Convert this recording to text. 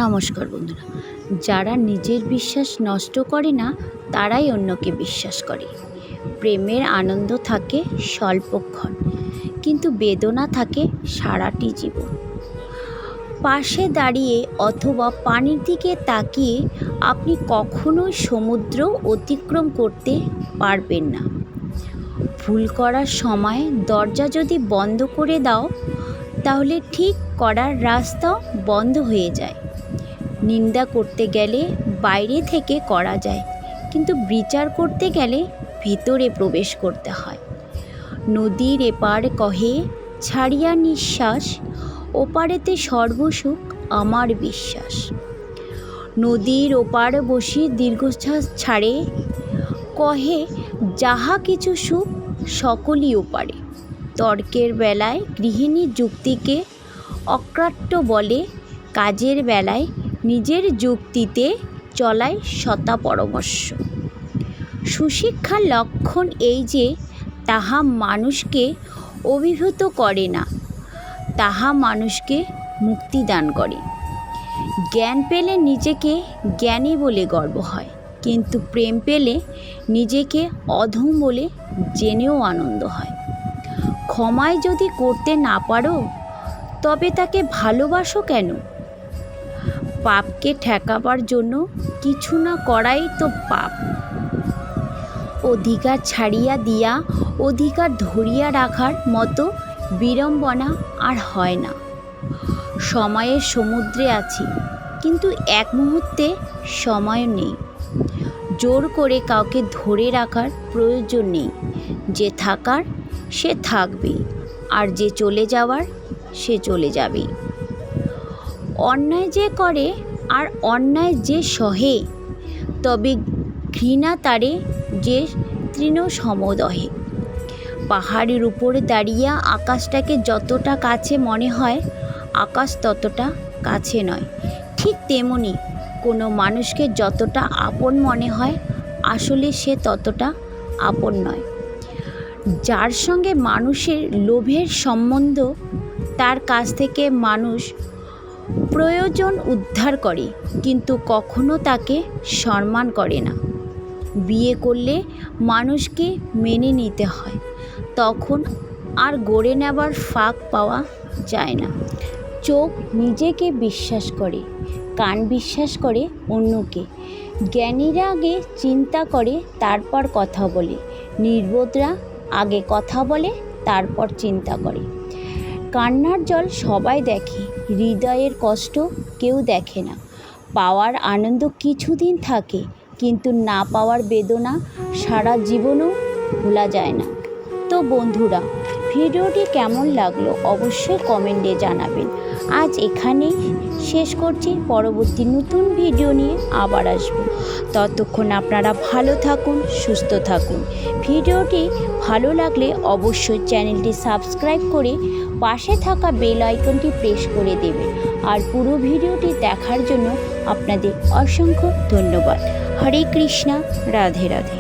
নমস্কার বন্ধুরা। যারা নিজের বিশ্বাস নষ্ট করে না তারাই অন্যকে বিশ্বাস করে। প্রেমের আনন্দ থাকে স্বল্পক্ষণ, কিন্তু বেদনা থাকে সারাটি জীবন। পাশে দাঁড়িয়ে অথবা পানির দিকে তাকিয়ে আপনি কখনোই সমুদ্র অতিক্রম করতে পারবেন না। ভুল করার সময় দরজা যদি বন্ধ করে দাও, তাহলে ঠিক করার রাস্তাও বন্ধ হয়ে যায়। নিন্দা করতে গেলে বাইরে থেকে করা যায়, কিন্তু বিচার করতে গেলে ভিতরে প্রবেশ করতে হয়। নদীর এপার কহে ছাড়িয়া নিঃশ্বাস, ওপারেতে সর্বসুখ আমার বিশ্বাস। নদীর ওপার বসি দীর্ঘশ্বাস ছাড়ে, কহে যাহা কিছু সুখ সকলই ওপারে। তর্কের বেলায় গৃহিণী যুক্তিকে অকাট্য বলে, কাজের বেলায় নিজের যুক্তিতে চলায় শতা পরামর্শ। সুশিক্ষার লক্ষণ এই যে তাহা মানুষকে অভিভূত করে না, তাহা মানুষকে মুক্তি দান করে। জ্ঞান পেলে নিজেকে জ্ঞানী বলে গর্ব হয়, কিন্তু প্রেম পেলে নিজেকে অধম বলে জেনেও আনন্দ হয়। ক্ষমায় যদি করতে না পারো, তবে তাকে ভালোবাসো কেন? পাপকে ঠেকাবার জন্য কিছু না করাই তো পাপ। অধিকার ছাড়িয়া দিয়া অধিকার ধরিয়া রাখার মতো বিড়ম্বনা আর হয় না। সময়ের সমুদ্রে আছি, কিন্তু এক মুহূর্তে সময় নেই। জোর করে কাউকে ধরে রাখার প্রয়োজন নেই। যে থাকার সে থাকবেই, আর যে চলে যাওয়ার সে চলে যাবেই। অন্যায় যে করে আর অন্যায় যে সহে, তবে ঘৃণা তারে যে তৃণ সমদহে। পাহাড়ের উপরে দাঁড়িয়ে আকাশটাকে যতটা কাছে মনে হয়, আকাশ ততটা কাছে নয়। ঠিক তেমনি কোনো মানুষকে যতটা আপন মনে হয়, আসলে সে ততটা আপন নয়। যার সঙ্গে মানুষের লোভের সম্বন্ধ, তার কাছ থেকে মানুষ প্রয়োজন উদ্ধার করে, কিন্তু কখনো তাকে সম্মান করে না। বিয়ে করলে মানুষকে মেনে নিতে হয়, তখন আর গড়ে নেবার ফাঁক পাওয়া যায় না। চোখ নিজেকে বিশ্বাস করে, কান বিশ্বাস করে অন্যকে। জ্ঞানীরা আগে চিন্তা করে তারপর কথা বলে, নির্বোধরা আগে কথা বলে তারপর চিন্তা করে। কান্নার জল সবাই দেখে, হৃদয়ের কষ্ট কেউ দেখে না। পাওয়ার আনন্দ কিছুদিন থাকে, কিন্তু না পাওয়ার বেদনা সারা জীবনও ভোলা যায় না। তো বন্ধুরা, ভিডিওটি কেমন লাগলো অবশ্যই কমেন্টে জানাবেন। আজ এখানেই শেষ করছি, পরবর্তী নতুন ভিডিও নিয়ে আবার আসব। ততক্ষণ আপনারা ভালো থাকুন, সুস্থ থাকুন। ভিডিওটি ভালো লাগলে অবশ্যই চ্যানেলটি সাবস্ক্রাইব করে পাশে থাকা বেল আইকনটি প্রেস করে দেবেন। আর পুরো ভিডিওটি দেখার জন্য আপনাদের অসংখ্য ধন্যবাদ। হরে কৃষ্ণা, রাধে রাধে।